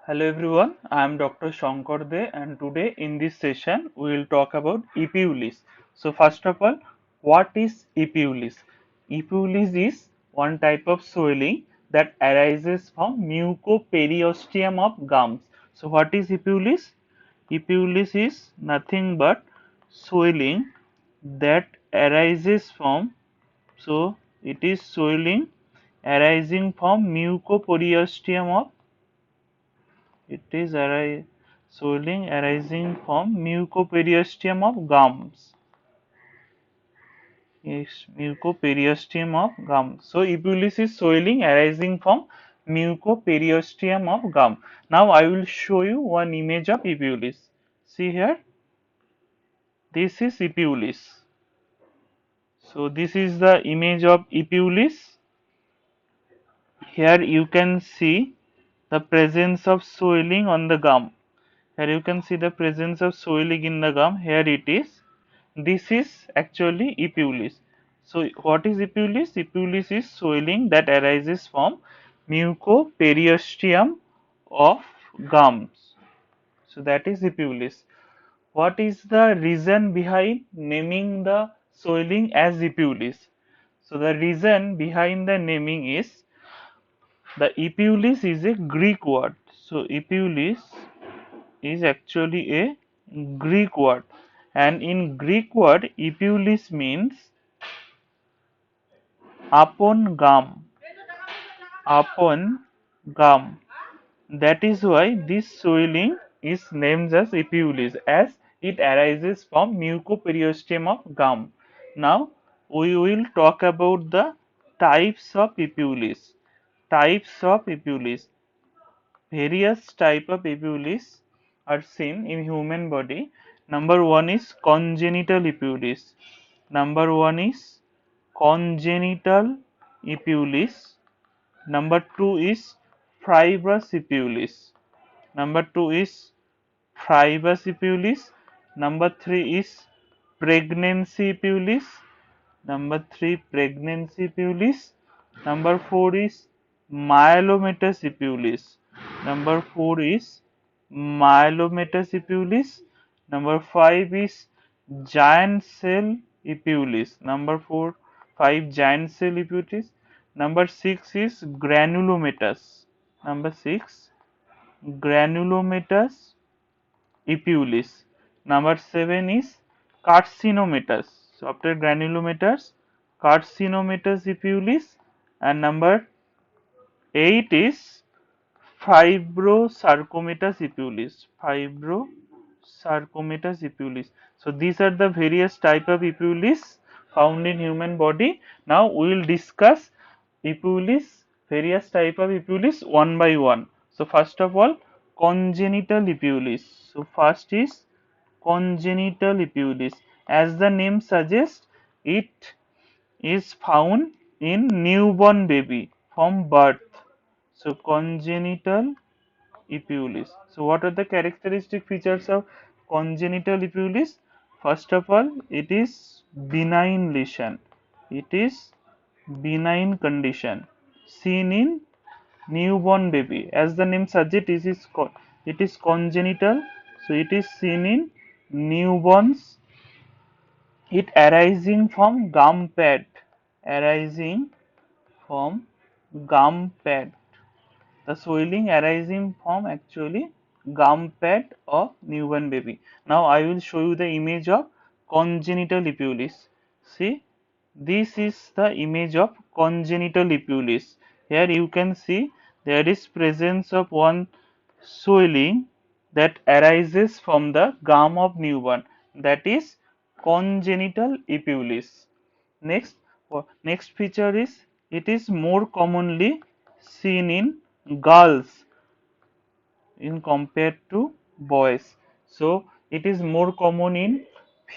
Hello everyone, I am Dr. Shankar De and today in this session we will talk about epiulis. So first of all, what is epiulis? Epiulis is one type of swelling that arises from mucoperiosteum of gums. So what is epiulis? Epiulis is nothing but swelling that arises from, so it is swelling arising from mucoperiosteum of, it is swelling arising from mucoperiosteum of gums. Yes, mucoperiosteum of gums. So epulis is swelling arising from mucoperiosteum of gum. Now I will show you one image of epulis. See here, this is epulis. So this is the image of epulis. Here you can see the presence of swelling on the gum. Here you can see the presence of swelling in the gum. Here it is. This is actually epulis. So what is epulis? Epulis is swelling that arises from mucoperiosteum of gums. So that is epulis. What is the reason behind naming the swelling as epulis? So the reason behind the naming is the epulis is a Greek word. So epulis is actually a Greek word, and in Greek word epulis means upon gum, upon gum. That is why this swelling is named as epulis, as it arises from mucoperiosteum of gum. Now we will talk about the types of epulis. Types of epulis. Various type of epulis are seen in human body. Number one is congenital epulis. Number one is congenital epulis. Number two is fibrous epulis. Number two is fibrous epulis. Number three is pregnancy epulis. Number three, pregnancy epulis. Number four is myelomatous epulis. Number four is myelomatous epulis. Number five is giant cell epulis. Number four, five giant cell epulis. Number six is granulomatous. Number six, granulomatous epulis. Number seven is carcinomatous. So after granulomatous, carcinomatous epulis, and number eight is fibrosarcomatous epulis. Fibrosarcomatous epulis. So these are the various type of epulis found in human body. Now we will discuss epulis, various type of epulis one by one. So first of all, congenital epulis. So first is congenital epulis. As the name suggests, it is found in newborn baby from birth. So congenital epulis. So what are the characteristic features of congenital epulis? First of all, it is benign lesion. It is benign condition seen in newborn baby. As the name suggests, it is congenital. So it is seen in newborns. It arising from gum pad, arising from gum pad. The swelling arising from actually gum pad of newborn baby. Now I will show you the image of congenital epulis. See, this is the image of congenital epulis. Here you can see there is presence of one swelling that arises from the gum of newborn, that is congenital epulis. Next, next feature is it is more commonly seen in girls in compared to boys. So it is more common in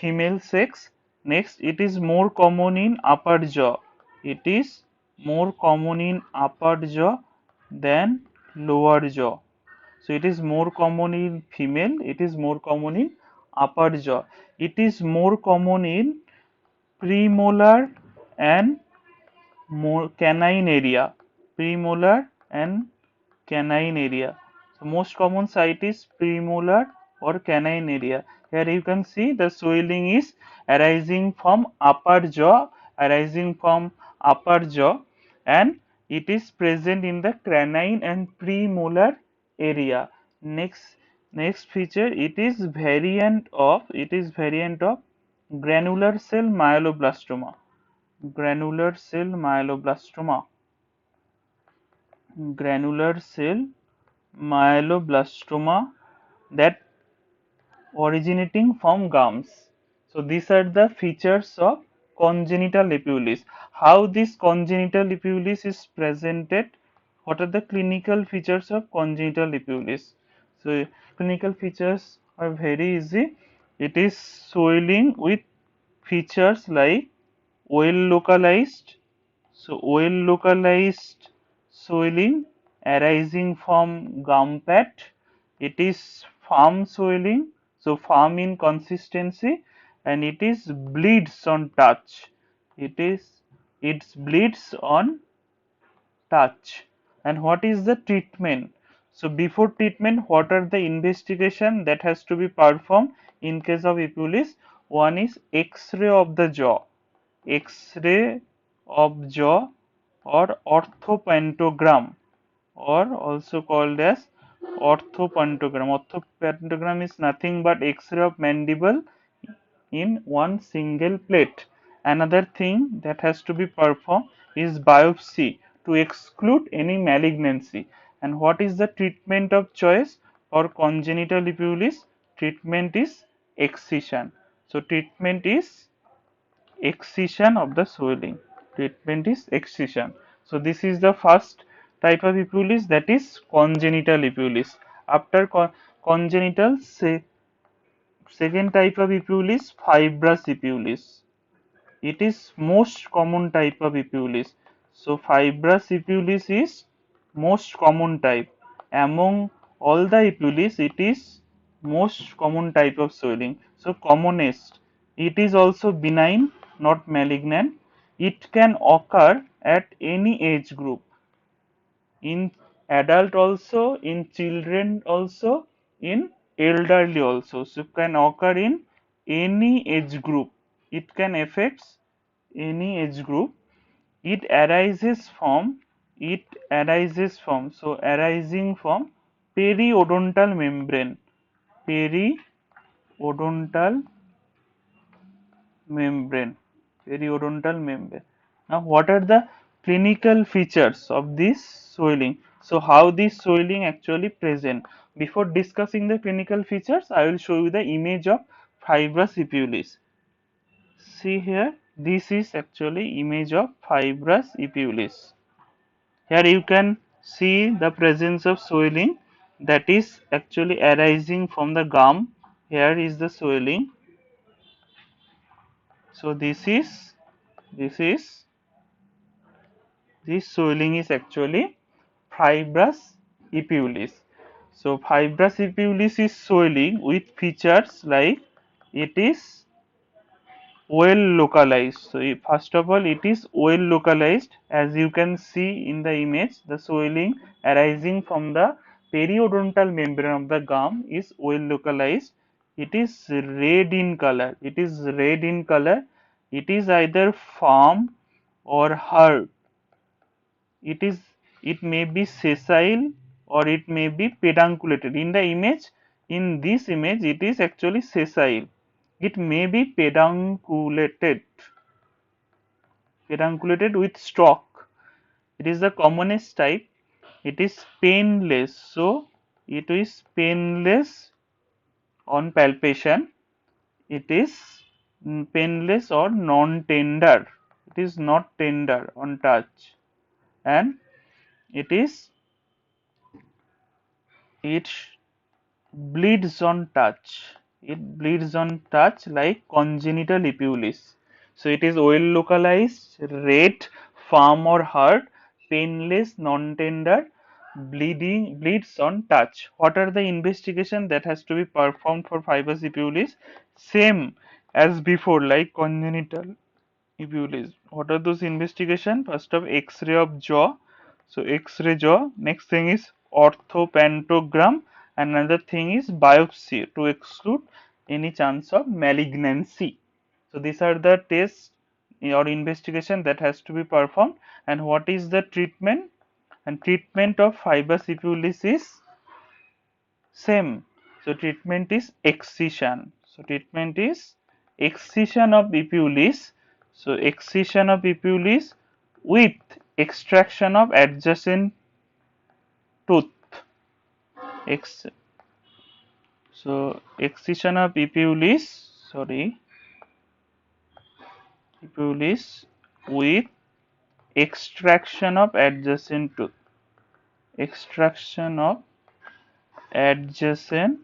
female sex. Next, it is more common in upper jaw. It is more common in upper jaw than lower jaw. So it is more common in female. It is more common in upper jaw. It is more common in premolar and canine area. Premolar and canine area. So most common site is premolar or canine area. Here you can see the swelling is arising from upper jaw, and it is present in the canine and premolar area. Next feature, it is variant of granular cell myeloblastoma. Granular cell myeloblastoma. Granular cell myeloblastoma that originating from gums. So these are the features of congenital epulis. How this congenital epulis is presented? What are the clinical features of congenital epulis? So clinical features are very easy. It is swelling with features like well localized. So well localized swelling arising from gum pad. It is firm swelling, so firm in consistency, and it is bleeds on touch. It bleeds on touch. And what is the treatment? So before treatment, what are the investigation that has to be performed in case of epulis? One is X-ray of the jaw. X-ray of jaw or orthopantogram, or also called as orthopantogram. Orthopantogram is nothing but X-ray of mandible in one single plate. Another thing that has to be performed is biopsy to exclude any malignancy. And what is the treatment of choice for congenital epulis? Treatment is excision. So treatment is excision of the swelling. Treatment is excision. So this is the first type of epulis, that is congenital epulis. After congenital, second type of epulis, fibrous epulis. It is most common type of epulis. So fibrous epulis is most common type. Among all the epulis, it is most common type of swelling. So commonest. It is also benign, not malignant. It can occur at any age group, in adult also, in children also, in elderly also. So it can occur in any age group. It can affect any age group. It arises from arising from periodontal membrane. Periodontal membrane. Periodontal membrane. Now, what are the clinical features of this swelling? So, how this swelling actually present? Before discussing the clinical features, I will show you the image of fibrous epulis. See here, this is actually image of fibrous epulis. Here you can see the presence of swelling that is actually arising from the gum. Here is the swelling. So this swelling is actually fibrous epulis. So fibrous epulis is swelling with features like it is well localized. So first of all, it is well localized, as you can see in the image. The swelling arising from the periodontal membrane of the gum is well localized. It is red in color. It is either firm or hard. It may be sessile or it may be pedunculated. In this image, it is actually sessile. It may be pedunculated with stalk. It is the commonest type. It is painless. So it is painless on palpation. It is painless or non-tender. It is not tender on touch, and it is it bleeds on touch. It bleeds on touch like congenital epulis. So it is well localized, red, firm or hard, painless, non-tender, bleeds on touch. What are the investigation that has to be performed for fibrous epulis? Same as before, like congenital epulis. What are those investigation? First of X-ray of jaw. So X-ray jaw. Next thing is orthopantogram, and another thing is biopsy to exclude any chance of malignancy. So these are the tests or investigation that has to be performed. And what is the treatment? And treatment of fibrous epulis is same. So treatment is excision. So treatment is excision of epulis. So excision of epulis with extraction of adjacent tooth. Ex so excision of epulis, sorry, epulis with extraction of adjacent tooth. Extraction of adjacent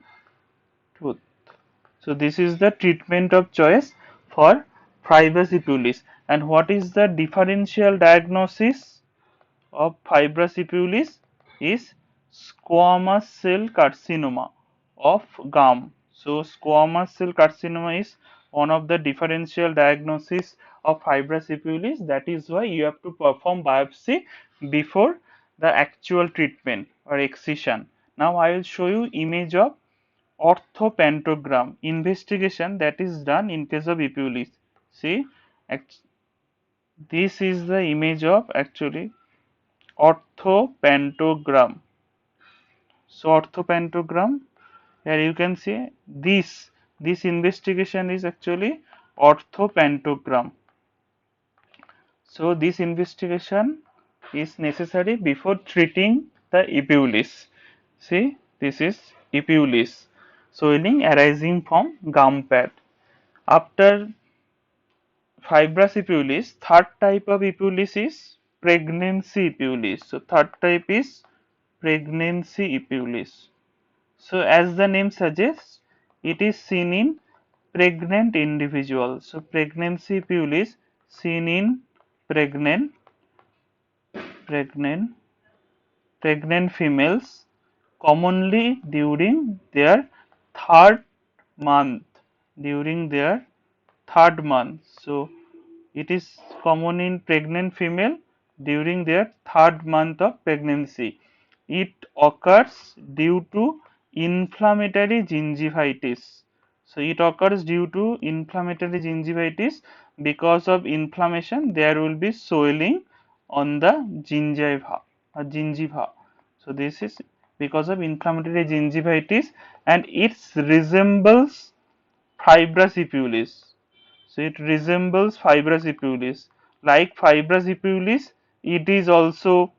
tooth. So this is the treatment of choice for fibrous epulis. And what is the differential diagnosis of fibrous epulis? Is squamous cell carcinoma of gum. So squamous cell carcinoma is one of the differential diagnosis of fibrous epulis. That is why you have to perform biopsy before the actual treatment or excision. Now I will show you image of orthopantogram investigation that is done in case of epulis. See, this is the image of actually orthopantogram. So orthopantogram, here you can see this investigation is actually orthopantogram. So this investigation is necessary before treating the epulis. See, this is epulis, swelling arising from gum pad. After fibrous epulis, third type of epulis is pregnancy epulis. So third type is pregnancy epulis. So as the name suggests, it is seen in pregnant individuals. So pregnancy epulis seen in pregnant pregnant pregnant females, commonly third month during their third month. So it is common in pregnant female during their third month of pregnancy. It occurs due to inflammatory gingivitis. So it occurs due to inflammatory gingivitis. Because of inflammation, there will be swelling on the gingiva. So this is because of inflammatory gingivitis, and it resembles fibrous epulis. So it resembles fibrous epulis. Like fibrous epulis, it is also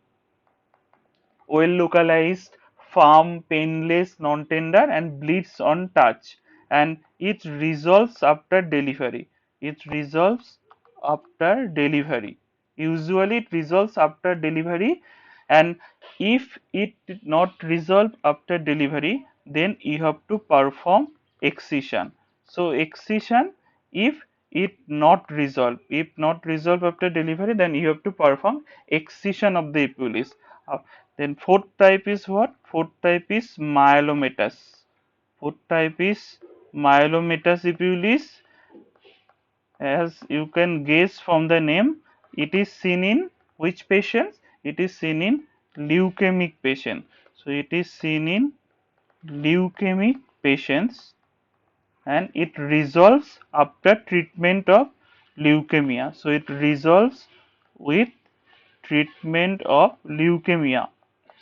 well localized, firm, painless, non-tender, and bleeds on touch. And it resolves after delivery. It resolves after delivery. Usually, it resolves after delivery, and if it did not resolve after delivery, then you have to perform excision. So excision, if not resolve after delivery, then you have to perform excision of the epulis. Then fourth type is what? Fourth type is myelomatous. Fourth type is myelomatous epulis. As you can guess from the name, it is seen in which patients? It is seen in leukemic patients. So it is seen in leukemic patients, and it resolves after treatment of leukemia. So it resolves with treatment of leukemia.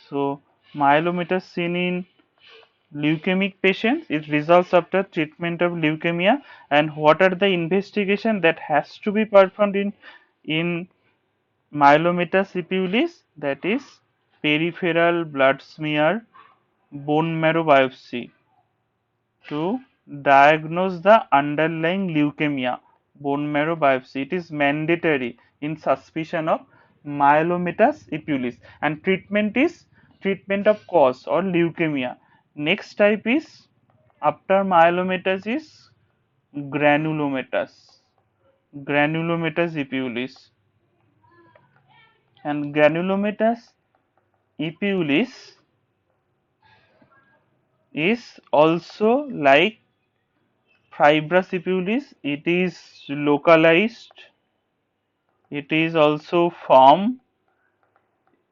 So myelomatous seen in leukemic patients, it resolves after treatment of leukemia. And what are the investigation that has to be performed in myelomatous epulis? That is peripheral blood smear, bone marrow biopsy to diagnose the underlying leukemia. Bone marrow biopsy, it is mandatory in suspicion of myelomatous epulis. And treatment is treatment of cause or leukemia. Next type is, after myelomatous, is granulomatous. Granulomatous epulis. And granulomatous epulis is also like fibrous epulis. It is localized, it is also firm,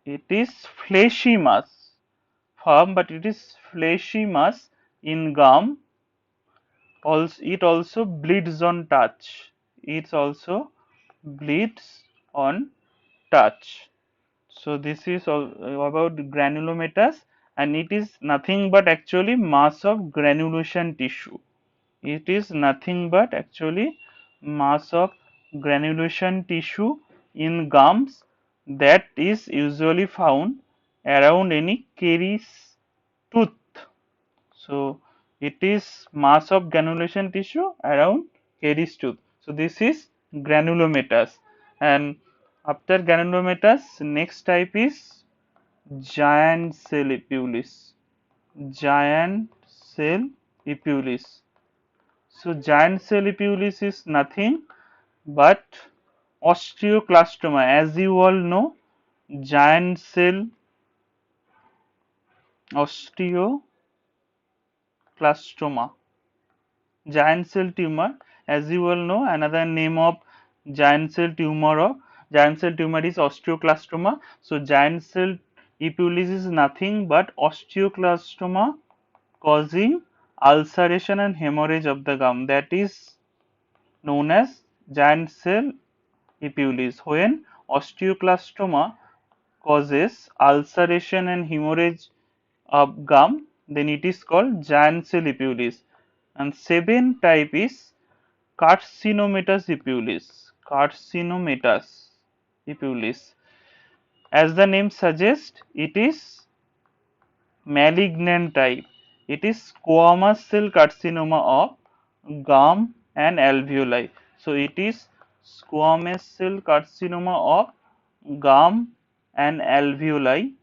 it is fleshy mass. firm, but it is fleshy mass in gum. Also, it also bleeds on touch. It also bleeds on touch. So this is all about granulomatous, and it is nothing but actually mass of granulation tissue. It is nothing but actually mass of granulation tissue in gums that is usually found around any caries tooth. So it is mass of granulation tissue around caries tooth. So this is granulomatous, and after granulomatous, next type is giant cell epulis. Giant cell epulis. So giant cell epulis is nothing but osteoclastoma. As you all know, giant cell osteoclastoma, giant cell tumor. As you all know, another name of giant cell tumor is osteoclastoma. So giant cell epulis is nothing but osteoclastoma causing ulceration and hemorrhage of the gum. That is known as giant cell epulis. When osteoclastoma causes ulceration and hemorrhage of gum, then it is called giant cell epulis. And seventh type is carcinomatous epulis. Carcinomatous epulis. As the name suggests, it is malignant type. It is squamous cell carcinoma of gum and alveoli. So it is squamous cell carcinoma of gum and alveoli.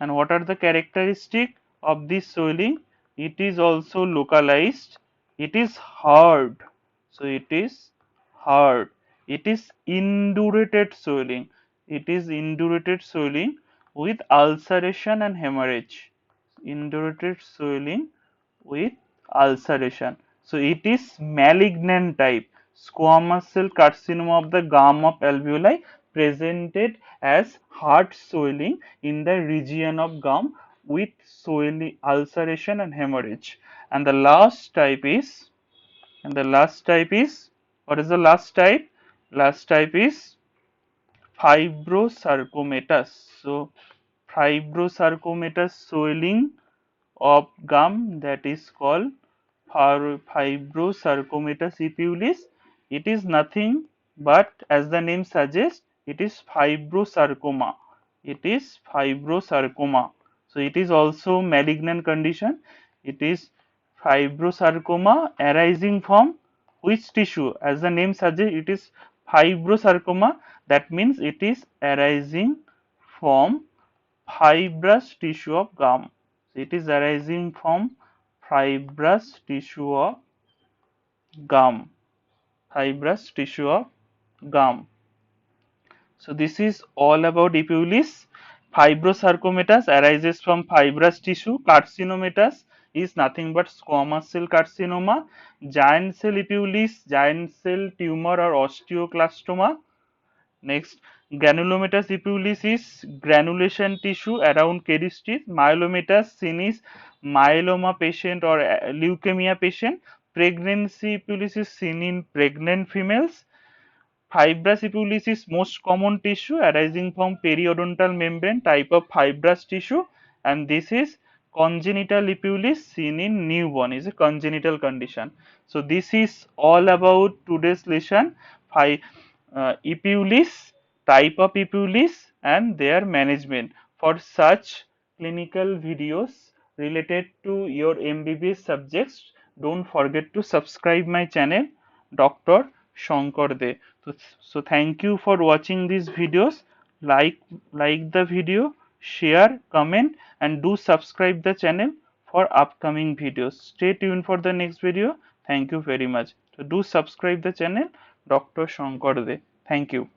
And what are the characteristics of this swelling? It is also localized. It is hard. So it is hard. It is indurated swelling. It is indurated swelling with ulceration and hemorrhage. Indurated swelling with ulceration. So it is malignant type. Squamous cell carcinoma of the gum of alveoli presented as hard swelling in the region of gum with swelling, ulceration and hemorrhage. And the last type is, what is the last type? Last type is fibrosarcomatous. So fibrosarcomatous swelling of gum, that is called fibrosarcomatous epulis. It is nothing but, as the name suggests, it is fibrosarcoma. It is fibrosarcoma. So it is also malignant condition. It is fibrosarcoma arising from which tissue? As the name suggests, it is fibrosarcoma. That means it is arising from fibrous tissue of gum. So it is arising from fibrous tissue of gum. Fibrous tissue of gum. So this is all about epulis. Fibrosarcomatous arises from fibrous tissue. Carcinomatous is nothing but squamous cell carcinoma. Giant cell epulis, giant cell tumor or osteoclastoma. Next, granulomatous epulis is granulation tissue around caries teeth. Myelomatous seen is myeloma patient or leukemia patient. Pregnancy epulis is seen in pregnant females. Fibrous epulis is most common tissue arising from periodontal membrane type of fibrous tissue, and this is congenital epulis seen in newborn, is a congenital condition. So this is all about today's lesson. Epulis, type of epulis and their management. For such clinical videos related to your MBBS subjects, don't forget to subscribe my channel, Dr. Shankar De. So thank you for watching these videos. Like the video, share, comment, and do subscribe the channel for upcoming videos. Stay tuned for the next video. Thank you very much. So do subscribe the channel, Dr. Shankar De. Thank you.